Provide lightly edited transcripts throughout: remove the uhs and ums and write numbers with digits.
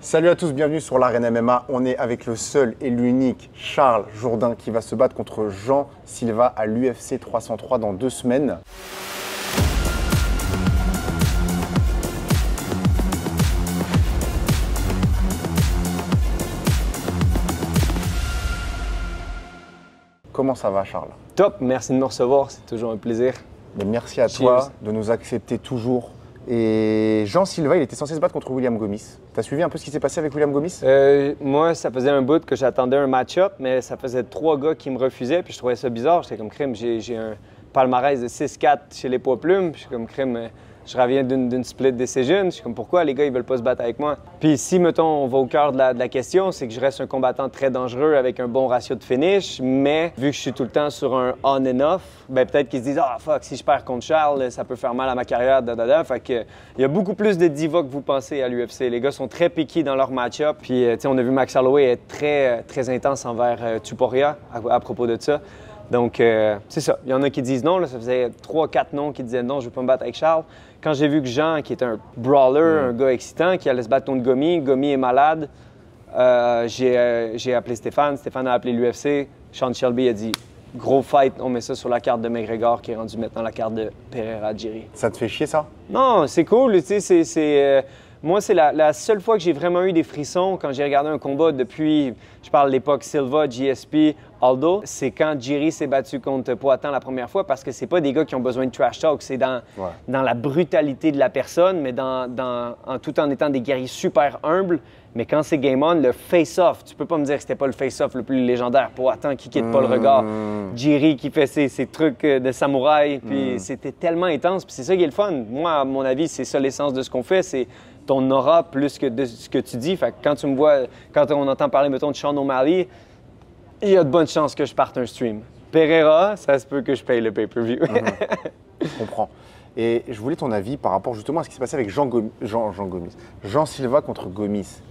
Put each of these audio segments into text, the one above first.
Salut à tous, bienvenue sur l'Arène MMA. On est avec le seul et l'unique Charles Jourdain qui va se battre contre Jean Silva à l'UFC 303 dans 2 semaines. Comment ça va, Charles? Top, merci de me recevoir, c'est toujours un plaisir. Mais merci à toi de nous accepter toujours. Et Jean Silva, il était censé se battre contre William Gomis. Tu as suivi un peu ce qui s'est passé avec William Gomis? Moi, ça faisait un bout que j'attendais un match-up, mais ça faisait 3 gars qui me refusaient, puis je trouvais ça bizarre. J'étais comme crime, j'ai un palmarès de 6-4 chez les poids plumes, puis je suis comme crime, je reviens d'une split decision. Je suis comme pourquoi les gars ils veulent pas se battre avec moi? Puis si, mettons, on va au cœur de la question, c'est que je reste un combattant très dangereux avec un bon ratio de finish, mais vu que je suis tout le temps sur un on and off, ben peut-être qu'ils se disent ah fuck, si je perds contre Charles, ça peut faire mal à ma carrière, Fait que il y a beaucoup plus de divas que vous pensez à l'UFC. Les gars sont très piqués dans leur match-up. Puis on a vu Max Holloway être très intense envers Tuporia à propos de ça. Donc, c'est ça. Il y en a qui disent non. Là, ça faisait 3-4 noms qui disaient non, je ne veux pas me battre avec Charles. Quand j'ai vu que Jean, qui est un brawler, un gars excitant, qui allait se battre contre Gomi est malade, j'ai appelé Stéphane. Stéphane a appelé l'UFC. Sean Shelby a dit gros fight, on met ça sur la carte de McGregor qui est rendu maintenant la carte de Pereira-Jiri. Ça te fait chier, ça? Non, c'est cool. Tu sais, moi, c'est la seule fois que j'ai vraiment eu des frissons quand j'ai regardé un combat depuis, je parle de l'époque Silva, GSP, Aldo, c'est quand Jiri s'est battu contre Poatan la première fois parce que c'est pas des gars qui ont besoin de trash talk, c'est dans la brutalité de la personne, mais tout en étant des guerriers super humbles. Mais quand c'est game on, le face-off, tu peux pas me dire que c'était pas le face-off le plus légendaire. Poatan qui quitte pas le regard, Jiri qui fait ses trucs de samouraï, puis c'était tellement intense, puis c'est ça qui est le fun. Moi, à mon avis, c'est ça l'essence de ce qu'on fait, c'est ton aura plus que de ce que tu dis. Fait que quand tu me vois, quand on entend parler, mettons, de Sean O'Malley, il y a de bonnes chances que je parte un stream. Pereira, ça se peut que je paye le pay-per-view. Je comprends. Et je voulais ton avis par rapport justement à ce qui s'est passé avec Jean Silva contre Gomis.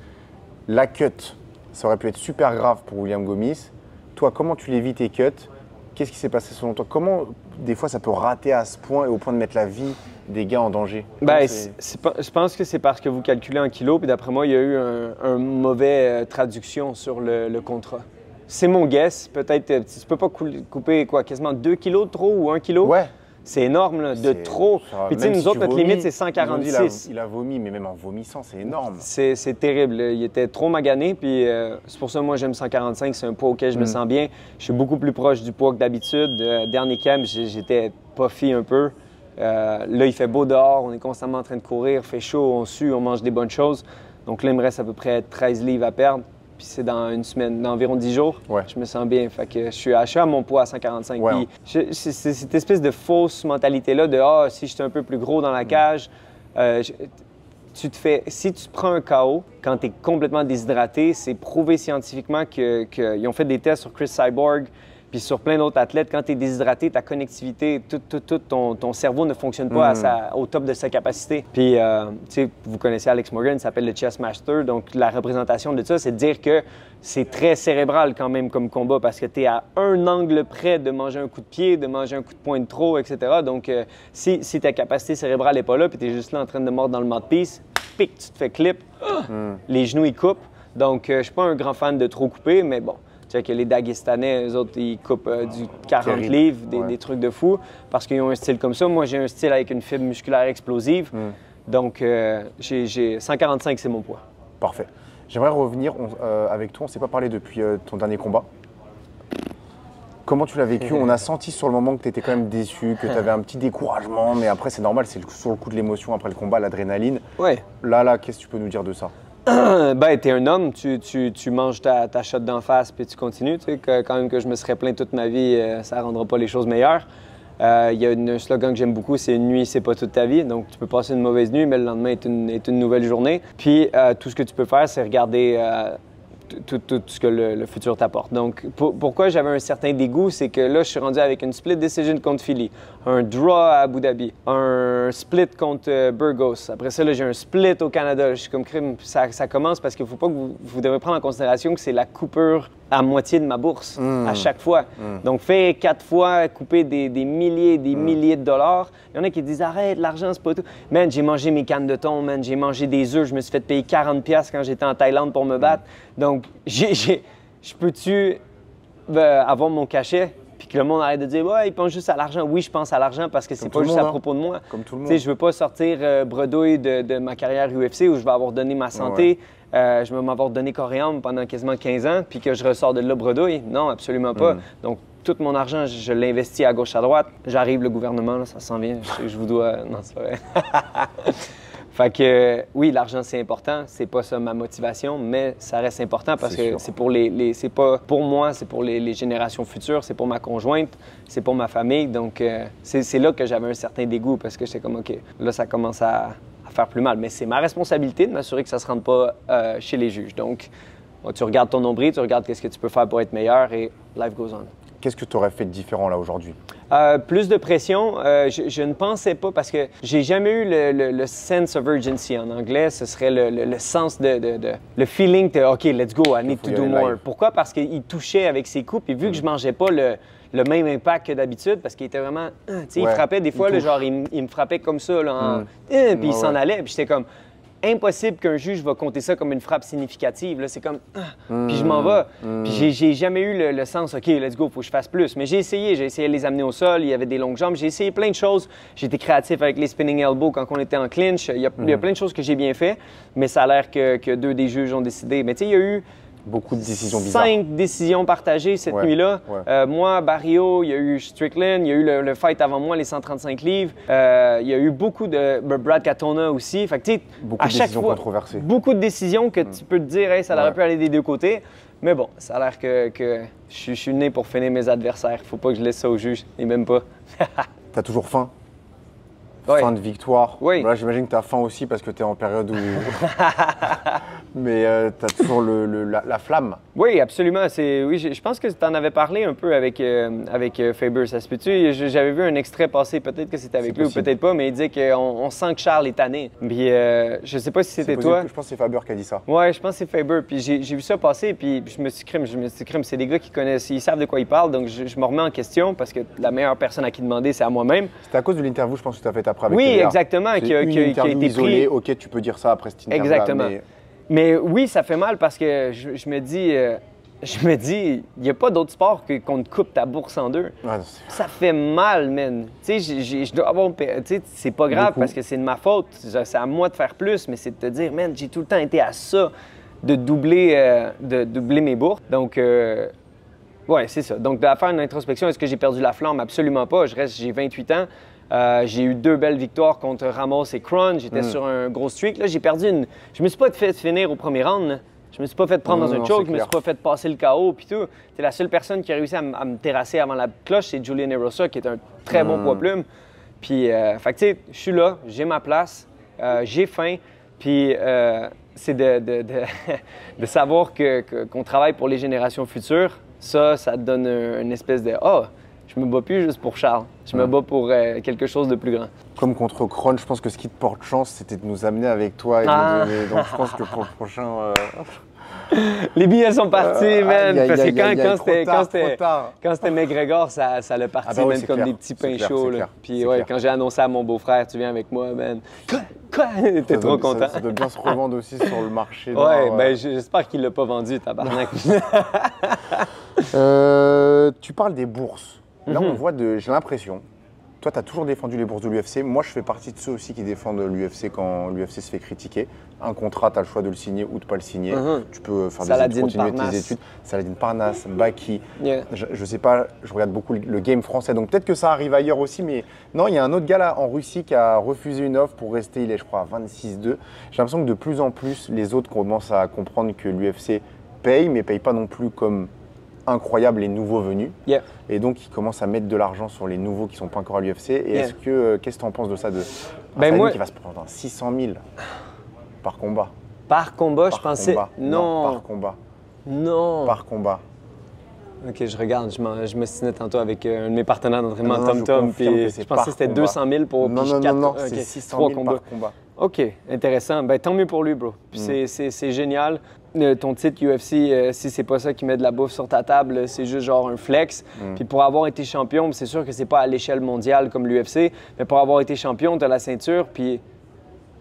La cut, ça aurait pu être super grave pour William Gomis. Toi, comment tu l'évites tes cuts? Qu'est-ce qui s'est passé selon toi? Comment, des fois, ça peut rater à ce point et au point de mettre la vie des gars en danger? Je pense que c'est parce que vous calculez en kilos, puis d'après moi, il y a eu un mauvais traduction sur le contrat. C'est mon guess. Peut-être, tu peux pas couper quoi, quasiment 2 kilos de trop ou 1 kilo? Ouais. C'est énorme, là, de trop. Puis tu sais, nous autres, notre limite, c'est 146. Il a vomi, mais même en vomissant, c'est énorme. C'est terrible. Il était trop magané, puis c'est pour ça que moi, j'aime 145. C'est un poids auquel je me sens bien. Je suis beaucoup plus proche du poids que d'habitude. Dernier camp, j'étais puffy un peu. Là, il fait beau dehors. On est constamment en train de courir. Il fait chaud, on sue, on mange des bonnes choses. Donc là, il me reste à peu près 13 livres à perdre. Puis c'est dans une semaine, dans environ 10 jours. Ouais. Je me sens bien. Fait que je suis à mon poids à 145. Ouais. Puis c'est cette espèce de fausse mentalité-là de « Ah, si je suis un peu plus gros dans la cage, si tu prends un KO quand tu es complètement déshydraté, c'est prouvé scientifiquement qu'ils ont fait des tests sur Chris Cyborg puis sur plein d'autres athlètes. Quand tu es déshydraté, ta connectivité, ton cerveau ne fonctionne pas au top de sa capacité. Puis, tu sais, vous connaissez Alex Morgan, il s'appelle le Chess Master. Donc, la représentation de ça, c'est de dire que c'est très cérébral quand même comme combat parce que tu es à un angle près de manger un coup de pied, de manger un coup de poing de trop, etc. Donc, si ta capacité cérébrale n'est pas là puis tu es juste là en train de mordre dans le mouthpiece, pic, tu te fais clip, les genoux, ils coupent. Donc, je suis pas un grand fan de trop couper, mais bon. Tu sais que les Dagestanais, eux autres, ils coupent du 40 livres, des trucs de fou, parce qu'ils ont un style comme ça. Moi, j'ai un style avec une fibre musculaire explosive. Donc, 145, c'est mon poids. Parfait. J'aimerais revenir avec toi. On ne s'est pas parlé depuis ton dernier combat. Comment tu l'as vécu? On a senti sur le moment que tu étais quand même déçu, que tu avais un petit découragement, mais après, c'est normal, c'est sur le coup de l'émotion après le combat, l'adrénaline. Ouais. Là, qu'est-ce que tu peux nous dire de ça? Ben, t'es un homme, tu manges ta shot d'en face puis tu continues. Tu sais, quand même que je me serais plaint toute ma vie, ça rendra pas les choses meilleures. Il y a un slogan que j'aime beaucoup, c'est « Une nuit, c'est pas toute ta vie ». Donc, tu peux passer une mauvaise nuit, mais le lendemain est une nouvelle journée. Puis, tout ce que tu peux faire, c'est regarder tout ce que le futur t'apporte. Donc, pourquoi j'avais un certain dégoût, c'est que là, je suis rendu avec une split decision contre Philly, un draw à Abu Dhabi, un split contre Burgos. Après ça, là, j'ai un split au Canada. Je suis comme crime, ça commence parce qu'il ne faut pas que vous devez prendre en considération que c'est la coupure à moitié de ma bourse à chaque fois. Donc, fais 4 fois couper des milliers et des milliers de dollars. Il y en a qui disent arrête, l'argent, c'est pas tout. Man, j'ai mangé mes cannes de thon, man, j'ai mangé des œufs, je me suis fait payer 40$ quand j'étais en Thaïlande pour me battre. Donc, je peux-tu avoir mon cachet? Puis que le monde arrête de dire ouais, il pense juste à l'argent. Oui, je pense à l'argent parce que c'est pas juste à propos de moi. Comme tout le monde. Tu sais, je veux pas sortir bredouille de ma carrière UFC où je vais avoir donné ma santé. Je vais m'avoir donné coriandre pendant quasiment 15 ans, puis que je ressors de là bredouille. Non, absolument pas. Donc, tout mon argent, je l'investis à gauche, à droite. J'arrive, le gouvernement, là, ça s'en vient. Je vous dois... Non, c'est pas vrai. Fait que oui, l'argent, c'est important. C'est pas ça ma motivation, mais ça reste important parce que c'est pour c'est pas pour moi, c'est pour les générations futures, c'est pour ma conjointe, c'est pour ma famille. Donc, c'est là que j'avais un certain dégoût parce que j'étais comme, OK, là, ça commence à faire plus mal. Mais c'est ma responsabilité de m'assurer que ça ne se rende pas chez les juges. Donc, tu regardes ton nombril, tu regardes qu'est-ce que tu peux faire pour être meilleur et life goes on. Qu'est-ce que tu aurais fait de différent là aujourd'hui? Plus de pression. Je ne pensais pas parce que j'ai jamais eu le sense of urgency en anglais. Ce serait le sens le feeling de OK, let's go, I need to do more. Pourquoi? Parce qu'il touchait avec ses coups. Et vu que je mangeais pas le même impact que d'habitude, parce qu'il était vraiment. Tu sais, il frappait des fois, là, genre, il me frappait comme ça, là, puis il s'en allait. Puis j'étais comme. Impossible qu'un juge va compter ça comme une frappe significative. Là, c'est comme puis je m'en vais. Puis j'ai jamais eu le sens, OK, let's go, faut que je fasse plus. Mais j'ai essayé de les amener au sol, il y avait des longues jambes, j'ai essayé plein de choses. J'ai été créatif avec les spinning elbows quand on était en clinch. Il y a plein de choses que j'ai bien fait, mais ça a l'air que 2 des juges ont décidé. Mais tu sais, il y a eu beaucoup de décisions bizarres. 5 décisions partagées cette nuit-là. Moi, Barrio, il y a eu Strickland, il y a eu le fight avant moi, les 135 livres. Il y a eu beaucoup de Brad Katona aussi. Fait que, tu sais, beaucoup de décisions controversées. Beaucoup de décisions que tu peux te dire, hey, ça aurait pu aller des 2 côtés. Mais bon, ça a l'air que je suis né pour finir mes adversaires. Faut pas que je laisse ça au juge, et même pas. T'as toujours faim? Fin de victoire. Oui. Là, j'imagine que tu as faim aussi parce que tu es en période où. Mais tu as toujours la flamme. Oui, absolument. Oui, je pense que tu en avais parlé un peu avec Faber. Ça se peut-tu? J'avais vu un extrait passer, peut-être que c'était avec lui ou peut-être pas, mais il disait qu'on sent que Charles est tanné. Puis je sais pas si c'était toi. Je pense que c'est Faber qui a dit ça. Oui, je pense que c'est Faber. Puis j'ai vu ça passer, puis je me suis dit, crime, c'est des gars qui connaissent, ils savent de quoi ils parlent, donc je me remets en question parce que la meilleure personne à qui demander, c'est à moi-même. C'était à cause de l'interview, je pense que tu as fait après avec Oui, TVA. exactement, qui a été isolée. pris. OK, tu peux dire ça après cette interview. Exactement. Mais oui, ça fait mal parce que je me dis, il n'y a pas d'autre sport qu'on te coupe ta bourse en 2. Ouais, ça fait mal, man. Tu sais, je dois avoir. Tu sais, c'est pas grave parce que c'est de ma faute. C'est à moi de faire plus, mais c'est de te dire, man, j'ai tout le temps été à ça, de doubler mes bourses. Donc, ouais, c'est ça. Donc, de faire une introspection, est-ce que j'ai perdu la flamme? Absolument pas. J'ai 28 ans. J'ai eu 2 belles victoires contre Ramos et Cron. J'étais sur un gros streak. Là, j'ai perdu une. Je me suis pas fait finir au premier round. Là. Je me suis pas fait prendre dans un choke. Je me suis pas fait passer le KO puis tout. C'est la seule personne qui a réussi à me terrasser avant la cloche, c'est Julian Erosa, qui est un très bon poids-plume. Puis, fait que tu sais, je suis là, j'ai ma place, j'ai faim. Puis, c'est de savoir qu'on travaille pour les générations futures. Ça te donne une espèce de je me bats plus juste pour Charles. Je me bats pour quelque chose de plus grand. Comme contre Cron, je pense que ce qui te porte chance, c'était de nous amener avec toi et de nous donner. Donc je pense que pour le prochain. Les billets sont partis, man. Parce que quand c'était McGregor, ça l'a parti, man, comme des petits pains chauds. Puis ouais, quand j'ai annoncé à mon beau-frère, tu viens avec moi, man. Quoi? T'es trop content. Ça doit bien se revendre aussi sur le marché. Ouais, ben j'espère qu'il l'a pas vendu, tabarnak. Tu parles des bourses. Là, on voit j'ai l'impression, toi, tu as toujours défendu les bourses de l'UFC. Moi, je fais partie de ceux aussi qui défendent l'UFC quand l'UFC se fait critiquer. Un contrat, tu as le choix de le signer ou de ne pas le signer. Tu peux faire continuer tes études. Saladin Parnasse, Baki. Je sais pas, je regarde beaucoup le game français, donc peut-être que ça arrive ailleurs aussi. Mais non, il y a un autre gars là en Russie qui a refusé une offre pour rester, il est, je crois, à 26-2. J'ai l'impression que de plus en plus, les autres commencent à comprendre que l'UFC paye, mais paye pas non plus comme incroyable les nouveaux venus. Et donc, ils commencent à mettre de l'argent sur les nouveaux qui ne sont pas encore à l'UFC. Et qu'est-ce que tu en penses de ça, moi, qui va se prendre 600 000 par combat? Par combat, je pensais. Non, par combat. Non! par combat. OK, je regarde. Je me stinais tantôt avec un de mes partenaires d'entraînement, Non, Tom je Tom, confirme puis que c'est je pensais que c'était par 200 000 pour Non, puis non, quatre- non, OK, c'est 600 3 000 combats. par combat. OK, intéressant. Ben, tant mieux pour lui, bro. Puis c'est génial. Ton titre UFC, si c'est pas ça qui met de la bouffe sur ta table, c'est juste genre un flex. Puis pour avoir été champion, c'est sûr que c'est pas à l'échelle mondiale comme l'UFC, mais pour avoir été champion, tu as la ceinture, puis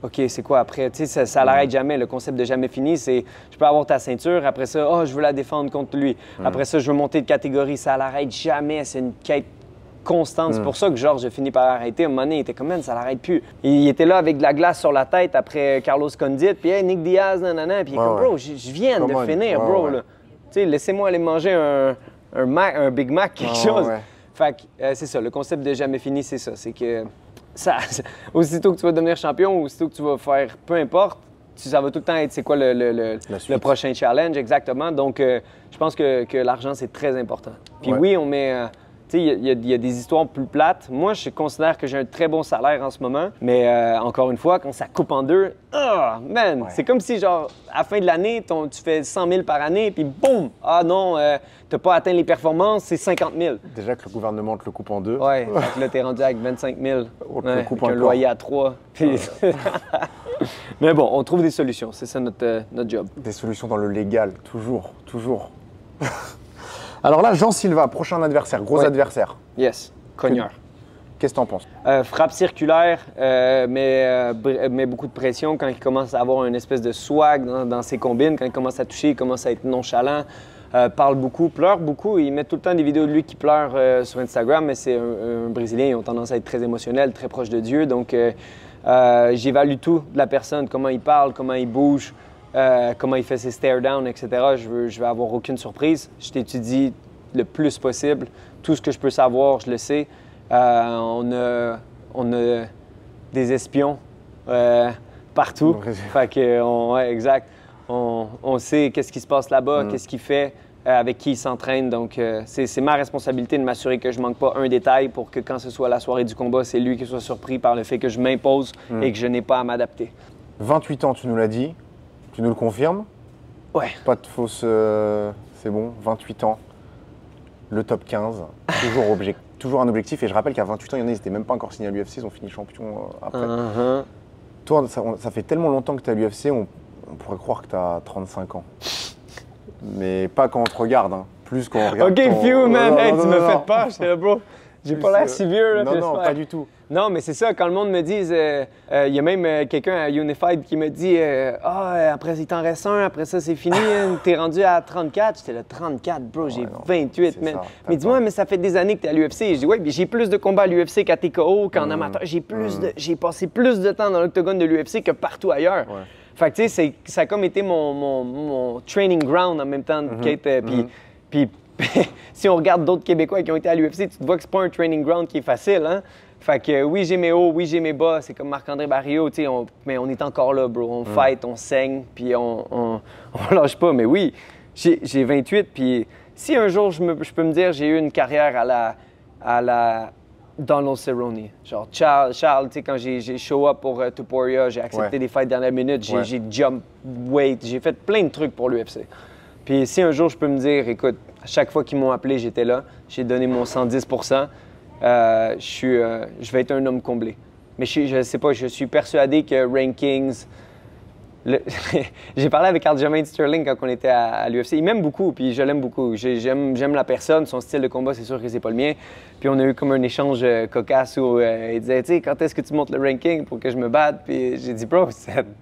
OK, c'est quoi après? Tu sais, ça l'arrête jamais. Le concept de jamais fini, c'est je peux avoir ta ceinture, après ça, oh, je veux la défendre contre lui. Après ça, je veux monter de catégorie. Ça l'arrête jamais. C'est une quête constante. C'est pour ça que Georges a fini par arrêter. À un moment donné, il était comme, man, ça l'arrête plus. Il était là avec de la glace sur la tête après Carlos Condit, puis hey, Nick Diaz, nanana. Puis il est comme, bro, je viens de finir, bro. Là. Tu sais, laissez-moi aller manger un Big Mac, quelque chose. Ouais. Fait que c'est ça. Le concept de jamais fini, c'est ça. C'est que aussitôt que tu vas devenir champion, aussitôt que tu vas faire, peu importe, ça va tout le temps être c'est quoi le prochain challenge, exactement. Donc, je pense que l'argent, c'est très important. Puis oui, on met... tu sais, il y a des histoires plus plates. Moi, je considère que j'ai un très bon salaire en ce moment. Mais encore une fois, quand ça coupe en deux, man, c'est comme si, genre, à la fin de l'année, tu fais 100 000 par année, puis boum! Ah non, t'as pas atteint les performances, c'est 50 000. Déjà que le gouvernement te le coupe en deux. Ouais, fait que là, t'es rendu avec 25 000. On te le coupe avec un encore. loyer à 3. Puis... Mais bon, on trouve des solutions. C'est ça notre job. Des solutions dans le légal, toujours, toujours. Alors là, Jean Silva, prochain adversaire, gros adversaire. Yes, cogneur. Qu'est-ce que t'en penses? Frappe circulaire, met beaucoup de pression quand il commence à avoir une espèce de swag dans ses combines. Quand il commence à toucher, il commence à être nonchalant, parle beaucoup, pleure beaucoup. Il met tout le temps des vidéos de lui qui pleure sur Instagram, mais c'est un Brésilien. Ils ont tendance à être très émotionnels, très proches de Dieu. Donc, j'évalue tout de la personne, comment il parle, comment il bouge, comment il fait ses stare-down, etc. Je vais avoir aucune surprise. Je t'étudie le plus possible. Tout ce que je peux savoir, je le sais. On a des espions partout. Fait que, exact. On sait qu'est-ce qui se passe là-bas, qu'est-ce qu'il fait, avec qui il s'entraîne. Donc, c'est ma responsabilité de m'assurer que je ne manque pas un détail pour que quand ce soit la soirée du combat, c'est lui qui soit surpris par le fait que je m'impose et que je n'ai pas à m'adapter. 28 ans, tu nous l'as dit. Tu nous le confirmes? Ouais. Pas de fausse... c'est bon, 28 ans. Le top 15. Toujours un objectif. Et je rappelle qu'à 28 ans, il y en a, ils n'étaient même pas encore signés à l'UFC. Ils ont fini champion après. Toi, ça fait tellement longtemps que tu es à l'UFC, on pourrait croire que tu as 35 ans. Mais pas quand on te regarde, hein. Plus quand on regarde. OK, few, man. Hey, tu me fais peur. J'étais là, bro. J'ai pas l'air si vieux, là. Non, pas du tout. Non, mais c'est ça, quand le monde me dit, il y a même quelqu'un à Unified qui me dit après il t'en reste un, après ça c'est fini, t'es rendu à 34. J'étais là, 34, bro, j'ai 28, man. Mais dis-moi, mais ça fait des années que t'es à l'UFC. Je dis, ouais, mais j'ai plus de combats à l'UFC qu'à TKO, qu'en amateur. J'ai passé plus de temps dans l'octogone de l'UFC que partout ailleurs. Ouais. Fait que tu sais, ça a comme été mon training ground en même temps, Kate. Puis si on regarde d'autres Québécois qui ont été à l'UFC, tu te vois que c'est pas un training ground qui est facile, hein? Fait que oui, j'ai mes hauts, oui, j'ai mes bas. C'est comme Marc-André Barriault, tu sais, mais on est encore là, bro. On fight, on saigne, puis on lâche pas. Mais oui, j'ai 28, puis si un jour je peux me dire j'ai eu une carrière à la Donald Cerrone. Genre Charles, tu sais, quand j'ai show up pour Tuporia, j'ai accepté des fights dernière minute, j'ai jump weight, j'ai fait plein de trucs pour l'UFC. Puis si un jour je peux me dire, écoute, à chaque fois qu'ils m'ont appelé, j'étais là, j'ai donné mon 110 je vais être un homme comblé. Mais je sais pas, je suis persuadé que rankings... J'ai parlé avec Aljamain Sterling quand on était à l'UFC. Il m'aime beaucoup, puis je l'aime beaucoup. J'aime la personne, son style de combat, c'est sûr que c'est pas le mien. Puis on a eu comme un échange cocasse où il disait, tu sais, quand est-ce que tu montes le ranking pour que je me batte? Puis j'ai dit, bro,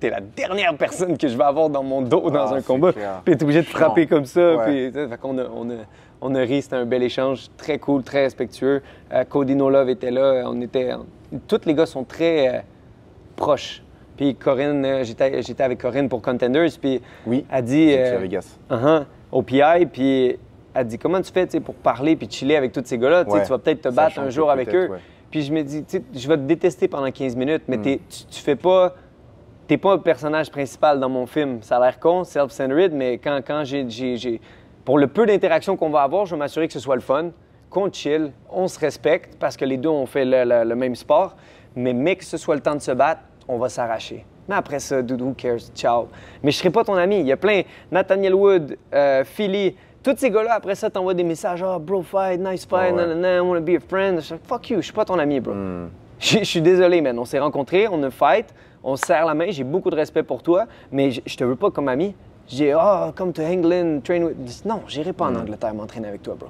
t'es la dernière personne que je vais avoir dans mon dos dans un combat. Clair. Puis t'es obligé de frapper comme ça. Puis, fait qu'on on a ri, c'était un bel échange, très cool, très respectueux. Cody No Love était là, tous les gars sont très proches. Puis Corinne, j'étais avec Corinne pour Contenders, puis elle dit... à Vegas. Au PI, puis elle dit, comment tu fais pour parler puis chiller avec tous ces gars-là? Tu vas peut-être te battre un jour avec eux. Puis je me dis, je vais te détester pendant 15 minutes, mais tu fais pas... T'es pas le personnage principal dans mon film. Ça a l'air con, self-centered, mais quand j'ai... Pour le peu d'interactions qu'on va avoir, je vais m'assurer que ce soit le fun, qu'on chill, on se respecte, parce que les deux, on fait le même sport. Mais que ce soit le temps de se battre, on va s'arracher. Mais après ça, dude, who cares? Ciao. Mais je serai pas ton ami. Il y a plein. Nathaniel Wood, Philly, tous ces gars-là, après ça, t'envoient des messages. Oh, bro, fight, nice fight, nanana, I wanna be a friend. Je suis like, fuck you, je suis pas ton ami, bro. Je suis désolé, man. On s'est rencontrés, on a fight, on se serre la main, j'ai beaucoup de respect pour toi, mais je te veux pas comme ami. J'ai, come to England, train with. Non, j'irai pas en Angleterre m'entraîner avec toi, bro.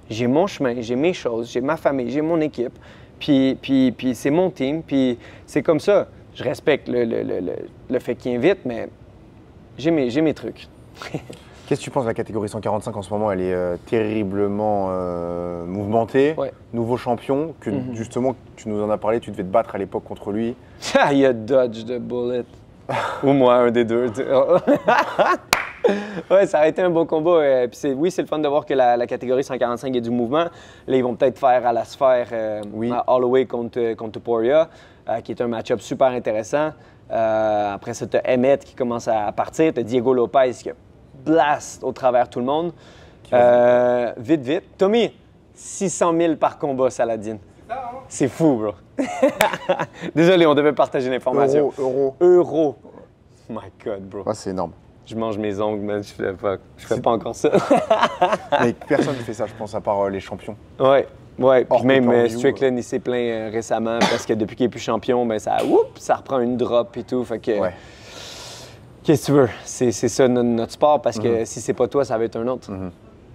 J'ai mon chemin, j'ai mes choses, j'ai ma famille, j'ai mon équipe, puis c'est mon team, puis c'est comme ça. Je respecte le fait qu'il invite, mais j'ai mes trucs. Qu'est-ce que tu penses de la catégorie 145 en ce moment? Elle est terriblement mouvementée. Ouais. Nouveau champion, que justement, tu nous en as parlé, tu devais te battre à l'époque contre lui. Il a dodge the bullet. Ou moi, un des deux. Ouais, ça a été un beau combat. Puis oui, c'est le fun de voir que la catégorie 145 est du mouvement. Là, ils vont peut-être faire à la sphère à Holloway contre Topuria, qui est un match-up super intéressant. Après ça, tu as Emmett qui commence à partir. Tu as Diego Lopez qui blast au travers tout le monde. Vite. Tommy, 600 000 par combat, Saladin. C'est fou, bro. Désolé, on devait partager l'information. Euro. Oh my God, bro. Ouais, c'est énorme. Je mange mes ongles, man. Je fais pas encore ça. Mais personne ne fait ça, je pense, à part les champions. Ouais. Puis même Strickland, il s'est plaint récemment parce que depuis qu'il est plus champion, ben ça reprend une drop et tout. Fait que. Qu'est-ce que tu veux? C'est ça notre sport parce que si c'est pas toi, ça va être un autre.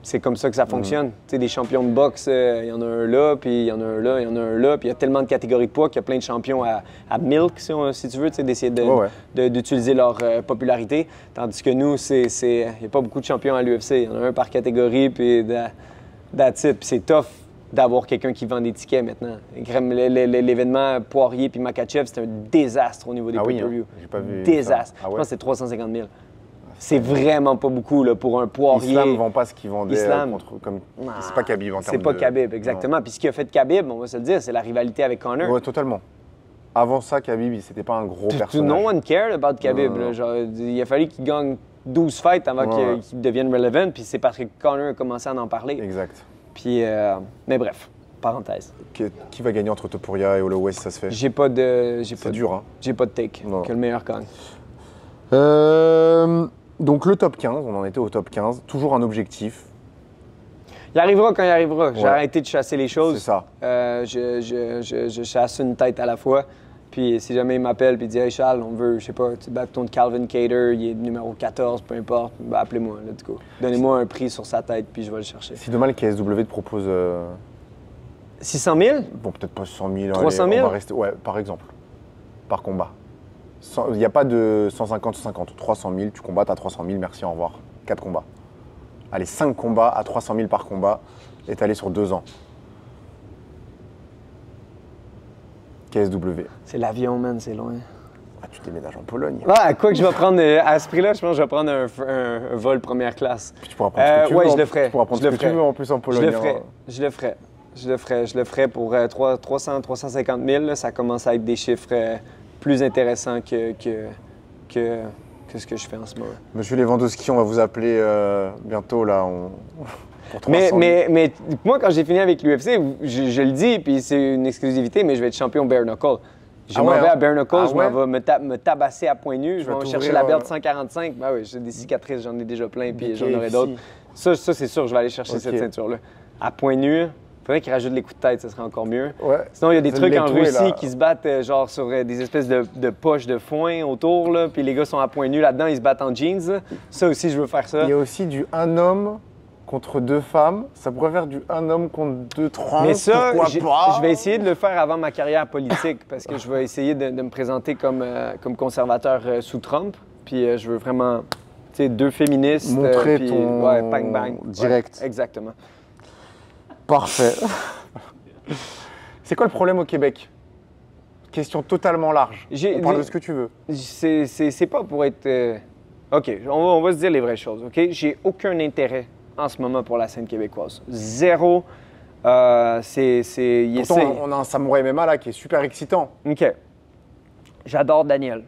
C'est comme ça que ça fonctionne. Tu sais, des champions de boxe, il y en a un là, puis il y en a un là, il y en a un là, puis il y a tellement de catégories de poids qu'il y a plein de champions à milk, si tu veux, d'essayer d'utiliser leur popularité. Tandis que nous, il n'y a pas beaucoup de champions à l'UFC. Il y en a un par catégorie, puis that's it. Puis c'est tough d'avoir quelqu'un qui vend des tickets maintenant. L'événement Poirier puis Makhachev, c'était un désastre au niveau des pay-per-view. J'ai pas vu désastre. Ça. Je pense que c'est 350 000. C'est vraiment pas beaucoup là, pour un Poirier. Islam ne vend pas ce qu'il vendait contre. C'est pas Khabib en termes de. C'est pas Khabib, exactement. Puis ce qui a fait de Khabib, on va se le dire, c'est la rivalité avec Conor. Oui, totalement. Avant ça, Khabib, c'était pas un gros personnage. No one cared about Khabib. Genre, il a fallu qu'il gagne 12 fights avant qu'il devienne relevant, puis c'est parce que Conor a commencé à en parler. Exact. Puis, mais bref, parenthèse. Qui va gagner entre Topuria et Holloway si ça se fait? J'ai pas de. C'est dur, hein? J'ai pas de take. Que le meilleur gagne. Donc le top 15, on en était au top 15, toujours un objectif. Il arrivera quand il arrivera. J'ai arrêté de chasser les choses. C'est ça. Je chasse une tête à la fois. Puis si jamais il m'appelle et dit « Hey Charles, on veut, je sais pas, tu bats ton Calvin Kattar, il est numéro 14, peu importe, ben appelez-moi, let's go. Donnez-moi un prix sur sa tête puis je vais le chercher. » Si demain le KSW te propose… 600 000? Bon, peut-être pas 100 000. 300 000? On va rester, ouais, par exemple. Par combat. Il n'y a pas de 150, 150. 300 000, tu combats à 300 000, merci, au revoir. 4 combats. Allez, 5 combats à 300 000 par combat, étalé sur 2 ans. KSW. C'est l'avion, man, c'est loin. Ah, tu déménages en Pologne. Ouais, quoi que je vais prendre, à ce prix-là, je pense que je vais prendre un vol première classe. Puis tu pourras prendre ce que tu veux. Ouais, je le ferai. Tu pourras prendre ce que tu veux en plus en Pologne. Je le ferai pour 300, 350 000. Là, ça commence à être des chiffres plus intéressants que ce que je fais en ce moment. Monsieur Lewandowski, on va vous appeler bientôt, là, pour 300 000. Mais moi, quand j'ai fini avec l'UFC, je le dis, puis c'est une exclusivité, mais je vais être champion bare knuckle. Je m'en vais à bare knuckle, je m'en vais me tabasser à points nus, je vais chercher la belt 145. Ben oui, j'ai des cicatrices, j'en ai déjà plein, puis j'en aurai d'autres. Ça, c'est sûr, je vais aller chercher cette ceinture-là. À points nus, il faudrait qu'ils rajoutent les coups de tête, ça serait encore mieux. Ouais. Sinon, il y a des trucs en Russie qui se battent genre sur des espèces de poches de foin autour, là, puis les gars sont à poings nus là-dedans, ils se battent en jeans. Là. Ça aussi, je veux faire ça. Il y a aussi du un homme contre 2 femmes. Ça pourrait faire du un homme contre 2 trans. Mais ça, pourquoi pas? Je vais essayer de le faire avant ma carrière politique parce que je vais essayer de me présenter comme conservateur sous Trump. Puis je veux vraiment, tu sais, 2 féministes. Montrer puis, ton bang, bang. direct. Ouais, exactement. Parfait. C'est quoi le problème au Québec? Question totalement large. On parle de ce que tu veux. C'est pas pour être… OK, on va se dire les vraies choses, OK? J'ai aucun intérêt en ce moment pour la scène québécoise. Zéro. Pourtant, on a un samouraï MMA là qui est super excitant. OK. J'adore Daniel.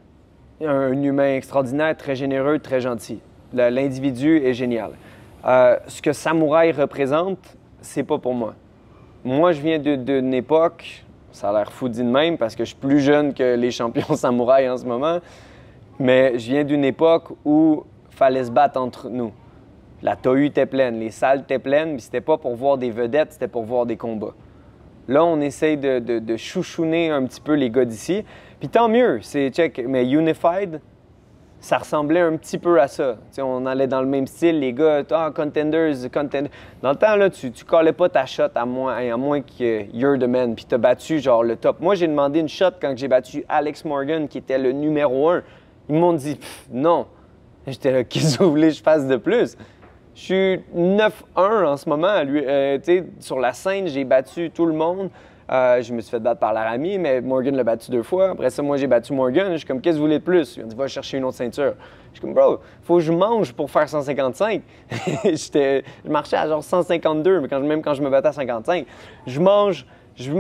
Un humain extraordinaire, très généreux, très gentil. L'individu est génial. Ce que Samouraï représente, c'est pas pour moi. Moi, je viens d'une époque, ça a l'air fou dit de même parce que je suis plus jeune que les champions samouraïs en ce moment, Mais je viens d'une époque où il fallait se battre entre nous. La TAU était pleine, les salles étaient pleines, mais c'était pas pour voir des vedettes, c'était pour voir des combats. Là, on essaye de chouchouner un petit peu les gars d'ici. Puis tant mieux, c'est check. Mais Unified, ça ressemblait un petit peu à ça. T'sais, on allait dans le même style, les gars, contenders. Dans le temps, là, tu collais pas ta shot à moins que you're the man, puis t'as battu genre le top. Moi, j'ai demandé une shot quand j'ai battu Alex Morgan, qui était le numéro 1. Ils m'ont dit non. J'étais là, qu'est-ce que vous voulez que je fasse de plus? Je suis 9-1 en ce moment. Sur la scène, j'ai battu tout le monde. Je me suis fait battre par Laramie, mais Morgan l'a battu 2 fois. Après ça, moi, j'ai battu Morgan. Je suis comme, qu'est-ce que vous voulez de plus? Ils ont dit, va chercher une autre ceinture. Je suis comme, bro, faut que je mange pour faire 155. Je marchais à genre 152, mais même quand je me battais à 55. Je mange, je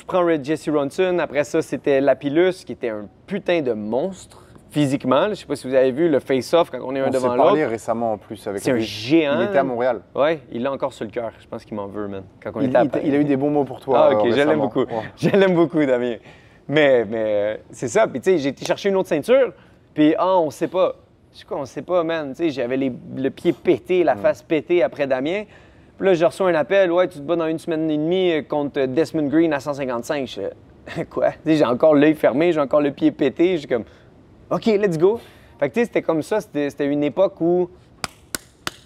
prends Jesse Ronson. Après ça, c'était Lapillus, qui était un putain de monstre. Physiquement, je ne sais pas si vous avez vu le face-off quand on est un devant l'autre. On s'est parlé récemment en plus avec lui. C'est un géant. Il était à Montréal. Oui, il l'a encore sur le cœur. Je pense qu'il m'en veut, man. Quand on il a eu des bons mots pour toi. Ah, ok, je l'aime beaucoup. Ouais. Je l'aime beaucoup, Damien. Mais c'est ça. Puis, tu sais, j'ai été chercher une autre ceinture. Puis, on sait pas. Je sais quoi, on sait pas, man. Tu sais, j'avais le pied pété, la face pétée après Damien. Puis là, j'ai reçu un appel. Ouais, tu te bats dans 1 semaine et demie contre Desmond Green à 155. Je fais, quoi? Tu sais, j'ai encore l'œil fermé, j'ai encore le pied pété. Je suis comme, OK, let's go. Fait que tu sais, c'était comme ça, c'était une époque où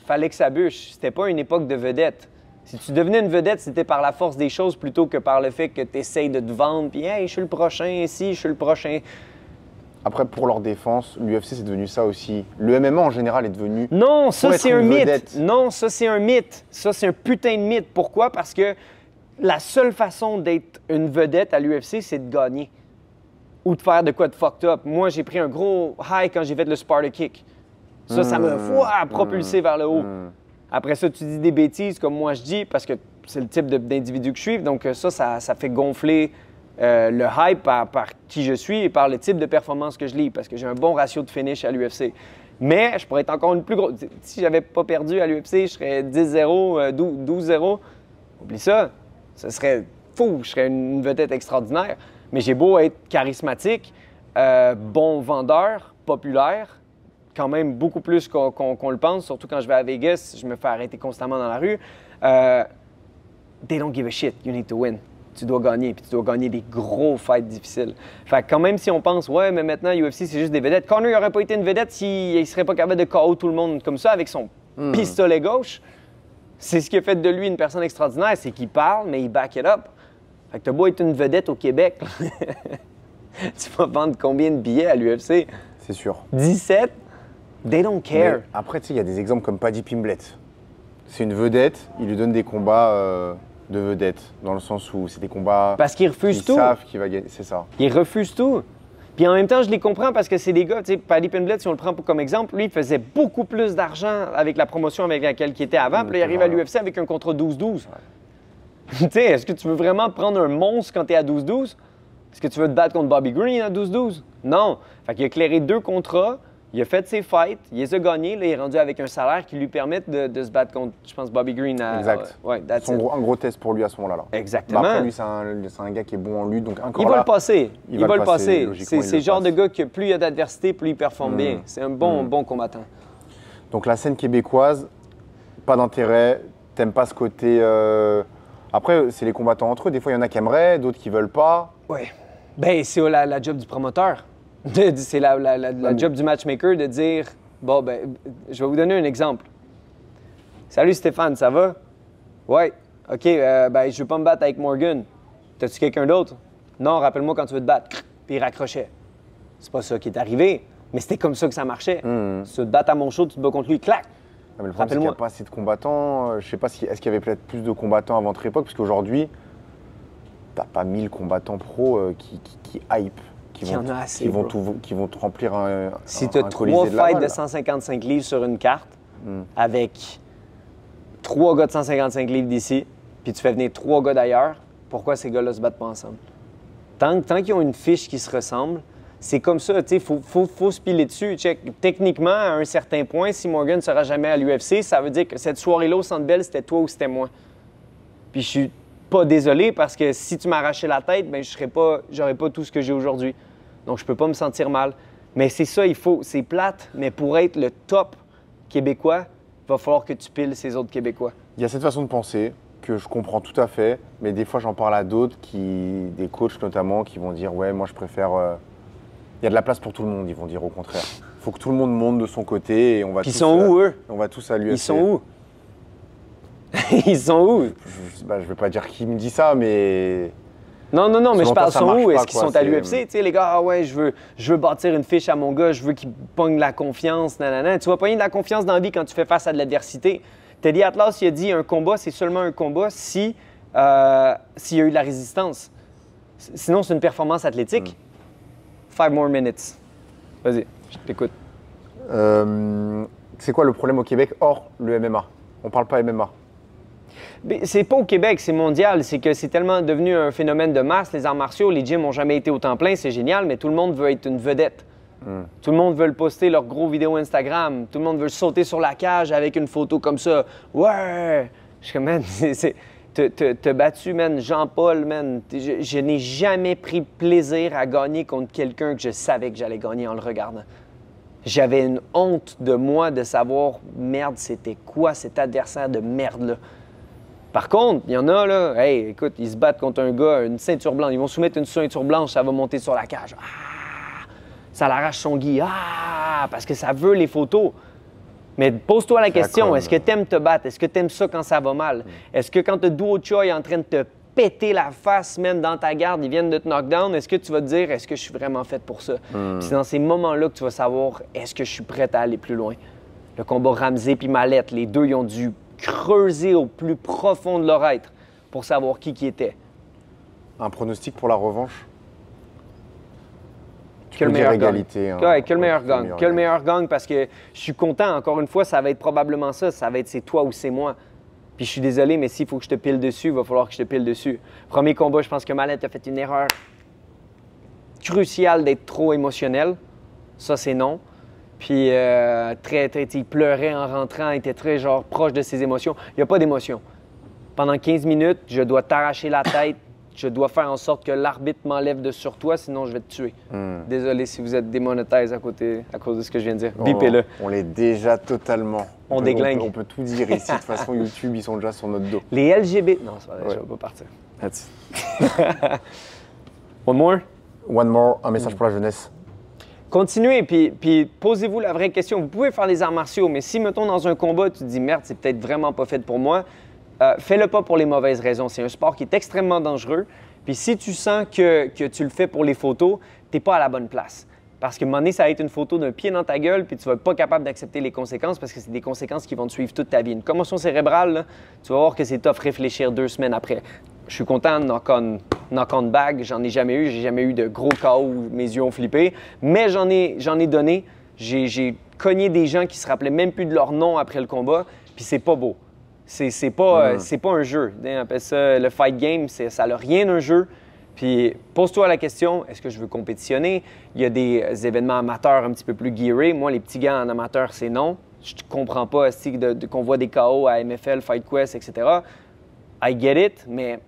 fallait que ça bûche. C'était pas une époque de vedette. Si tu devenais une vedette, c'était par la force des choses plutôt que par le fait que tu essayes de te vendre, puis hey, je suis le prochain, ici, je suis le prochain. Après, pour leur défense, l'UFC, c'est devenu ça aussi. Le MMA, en général, est devenu... Non, ça, c'est un mythe. Vedette. Non, ça, c'est un mythe. Ça, c'est un putain de mythe. Pourquoi? Parce que la seule façon d'être une vedette à l'UFC, c'est de gagner. Ou de faire de quoi de fucked up. Moi, j'ai pris un gros high quand j'ai fait le Sparta Kick. Ça m'a propulsé vers le haut. Après ça, tu dis des bêtises comme moi je dis, parce que c'est le type d'individu que je suis. Donc ça fait gonfler le hype par qui je suis et par le type de performance que je lis, parce que j'ai un bon ratio de finish à l'UFC. Mais je pourrais être encore une plus grosse... Si j'avais pas perdu à l'UFC, je serais 10-0, 12-0. Oublie ça. Ce serait fou. Je serais une vedette extraordinaire. Mais j'ai beau être charismatique, bon vendeur, populaire, quand même beaucoup plus qu'on le pense, surtout quand je vais à Vegas, je me fais arrêter constamment dans la rue. They don't give a shit, you need to win. Tu dois gagner, puis tu dois gagner des gros fights difficiles. Fait que quand même si on pense, ouais, mais maintenant UFC, c'est juste des vedettes. Conor n'aurait pas été une vedette s'il ne serait pas capable de KO tout le monde comme ça avec son pistolet gauche. C'est ce qui a fait de lui une personne extraordinaire, c'est qu'il parle, mais il back it up. Fait que t'as beau être une vedette au Québec, tu vas vendre combien de billets à l'UFC? C'est sûr. 17? They don't care. Mais après, tu sais, il y a des exemples comme Paddy Pimblett. C'est une vedette, il lui donne des combats de vedette, dans le sens où c'est des combats... Parce qu'il refuse tout. Ils savent qu'il va gagner, c'est ça. Il refuse tout. Puis en même temps, je les comprends parce que c'est des gars, tu sais, Paddy Pimblett, si on le prend comme exemple, lui, il faisait beaucoup plus d'argent avec la promotion avec laquelle il était avant, puis là, il arrive à l'UFC avec un contrat 12-12. Tu sais, est-ce que tu veux vraiment prendre un monstre quand tu es à 12-12? Est-ce que tu veux te battre contre Bobby Green à 12-12? Non. Fait qu'il a clairé 2 contrats, il a fait ses fights, il les a gagnés, là, il est rendu avec un salaire qui lui permet de se battre contre, je pense, Bobby Green. Exact. Ouais, un gros test pour lui à ce moment-là. Exactement. Après, lui, c'est un gars qui est bon en lutte, donc encore il va le passer. Il va le passer. Logiquement, c'est le genre de gars que plus il y a d'adversité, plus il performe bien. C'est un bon combattant. Donc la scène québécoise, pas d'intérêt, t'aimes pas ce côté... Après, c'est les combattants entre eux. Des fois, il y en a qui aimeraient, d'autres qui veulent pas. Oui. Ben c'est la job du promoteur. C'est la job du matchmaker de dire, bon, ben, je vais vous donner un exemple. Salut Stéphane, ça va? Ouais. OK, ben, je veux pas me battre avec Morgan. T'as-tu quelqu'un d'autre? Non, rappelle-moi quand tu veux te battre. Puis il raccrochait. C'est pas ça qui est arrivé, mais c'était comme ça que ça marchait. Si tu veux te battre à mon show, tu te bats contre lui, clac. Mais le problème, c'est qu'il n'y a pas assez de combattants. Je sais pas est-ce qu'il y avait peut-être plus de combattants avant votre époque, parce qu'aujourd'hui, t'as pas 1000 combattants pros qui hype, qui vont te remplir un Si tu as 3 fights de 155 livres sur une carte, avec 3 gars de 155 livres d'ici, puis tu fais venir 3 gars d'ailleurs, pourquoi ces gars-là se battent pas ensemble? Tant qu'ils ont une fiche qui se ressemble, c'est comme ça, tu sais, faut se piler dessus. Check. Techniquement, à un certain point, si Morgan ne sera jamais à l'UFC, ça veut dire que cette soirée-là au Centre Bell, c'était toi ou c'était moi. Puis je suis pas désolé parce que si tu m'arrachais la tête, ben j'aurais pas tout ce que j'ai aujourd'hui. Donc je peux pas me sentir mal. Mais c'est ça, c'est plate, mais pour être le top québécois, il va falloir que tu piles ces autres Québécois. Il y a cette façon de penser que je comprends tout à fait, mais des fois j'en parle à d'autres, des coachs notamment, qui vont dire ouais, moi je préfère. Il y a de la place pour tout le monde, ils vont dire au contraire. Il faut que tout le monde monte de son côté et on va Ils sont où, eux? On va tous à l'UFC. Ils sont où? Ils sont où? Je vais pas dire qui me dit ça, mais. Non, mais je parle, sont où? Est-ce qu'ils sont à l'UFC? Tu sais, les gars, ah ouais, je veux bâtir une fiche à mon gars, je veux qu'il pogne la confiance, nanana. Tu vas pogner de la confiance dans la vie quand tu fais face à de l'adversité. Teddy Atlas, il a dit un combat, c'est seulement un combat s'il y a eu de la résistance. Sinon, c'est une performance athlétique. 5 more minutes. Vas-y, je t'écoute. C'est quoi le problème au Québec hors le MMA? On parle pas MMA. C'est pas au Québec, c'est mondial. C'est que c'est tellement devenu un phénomène de masse. Les arts martiaux, les gyms n'ont jamais été autant pleins, c'est génial, mais tout le monde veut être une vedette. Tout le monde veut poster leurs gros vidéos Instagram. Tout le monde veut sauter sur la cage avec une photo comme ça. Ouais! Je suis comme, man, t'as battu, man, Jean-Paul, man. Je n'ai jamais pris plaisir à gagner contre quelqu'un que je savais que j'allais gagner en le regardant. J'avais une honte de moi de savoir, merde, c'était quoi cet adversaire de merde-là. Par contre, il y en a, là, hey, écoute, ils se battent contre un gars, une ceinture blanche. Ils vont soumettre une ceinture blanche, ça va monter sur la cage. Ah! Ça l'arrache son gui. Ah! Parce que ça veut les photos. Mais pose-toi la question, est-ce que tu aimes te battre? Est-ce que tu aimes ça quand ça va mal? Est-ce que quand tu Duo Choi est en train de te péter la face, même dans ta garde, ils viennent de te knockdown, est-ce que tu vas te dire, est-ce que je suis vraiment fait pour ça? C'est dans ces moments-là que tu vas savoir, est-ce que je suis prêt à aller plus loin? Le combat Ramsey puis Mallette, les deux, ils ont dû creuser au plus profond de leur être pour savoir qui était. Un pronostic pour la revanche? Que le meilleur égalité. Gagne. Ouais, que le meilleur gagne. Que le meilleur gagne parce que je suis content. Encore une fois, ça va être probablement ça. Ça va être c'est toi ou c'est moi. Puis je suis désolé, mais s'il faut que je te pile dessus, il va falloir que je te pile dessus. Premier combat, je pense que Mallette a fait une erreur cruciale d'être trop émotionnel. Ça, c'est non. Puis il pleurait en rentrant, il était très genre proche de ses émotions. Il n'y a pas d'émotion. Pendant 15 minutes, je dois t'arracher la tête. Je dois faire en sorte que l'arbitre m'enlève de sur toi, sinon je vais te tuer. Désolé si vous êtes démonétisé à cause de ce que je viens de dire. Bipez-le. On l'est déjà totalement. On déglingue. On peut tout dire ici. De toute façon, YouTube, ils sont déjà sur notre dos. Les LGBT... Non, c'est pas vrai, je ne vais pas partir. One more? One more, un message pour la jeunesse. Continuez, puis posez-vous la vraie question. Vous pouvez faire les arts martiaux, mais si, mettons, dans un combat, tu te dis « Merde, c'est peut-être vraiment pas fait pour moi », fais-le pas pour les mauvaises raisons. C'est un sport qui est extrêmement dangereux. Puis si tu sens que tu le fais pour les photos, tu n'es pas à la bonne place. Parce que un moment donné, ça va être une photo d'un pied dans ta gueule, puis tu vas pas être capable d'accepter les conséquences parce que c'est des conséquences qui vont te suivre toute ta vie. Une commotion cérébrale, là, tu vas voir que c'est tough réfléchir 2 semaines après. Je suis content de knock on bag, j'en ai jamais eu. J'ai jamais eu de gros KO où mes yeux ont flippé. Mais j'en ai donné. J'ai cogné des gens qui se rappelaient même plus de leur nom après le combat, puis c'est pas beau. C'est pas un jeu. On appelle ça le fight game. Ça n'a rien d'un jeu. Puis pose-toi la question, est-ce que je veux compétitionner? Il y a des événements amateurs un petit peu plus gearés. Moi, les petits gars en amateur, c'est non. Je ne comprends pas qu'on voit des KO à MFL, Fight Quest, etc. I get it, mais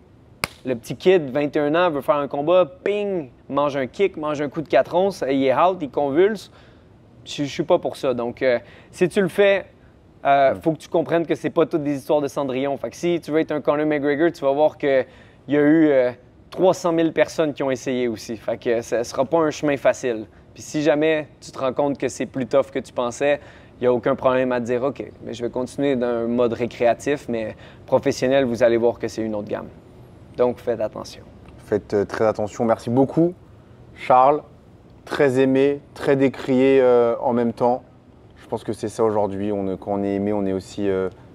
le petit kid, 21 ans, veut faire un combat, ping, mange un kick, mange un coup de 4 onces, il est out, il convulse. Je ne suis pas pour ça. Donc, si tu le fais, faut que tu comprennes que c'est pas toutes des histoires de Cendrillon. Fait que si tu veux être un Conor McGregor, tu vas voir qu'il y a eu 300 000 personnes qui ont essayé aussi. Fait que ça sera pas un chemin facile. Puis si jamais tu te rends compte que c'est plus tough que tu pensais, il n'y a aucun problème à te dire « OK, mais je vais continuer dans un mode récréatif, mais professionnel, vous allez voir que c'est une autre gamme. » Donc, faites attention. Faites très attention. Merci beaucoup, Charles. Très aimé, très décrié en même temps. Je pense que c'est ça aujourd'hui. Quand on est aimé, on est aussi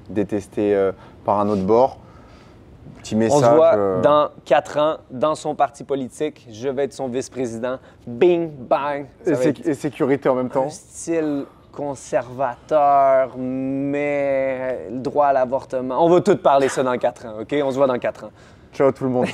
détesté par un autre bord. Petit message. On se voit dans 4 ans, dans son parti politique. Je vais être son vice-président. Bing, bang. Et sécurité en même temps. Un style conservateur, mais le droit à l'avortement. On va tout parler ça dans 4 ans, OK? On se voit dans 4 ans. Ciao tout le monde.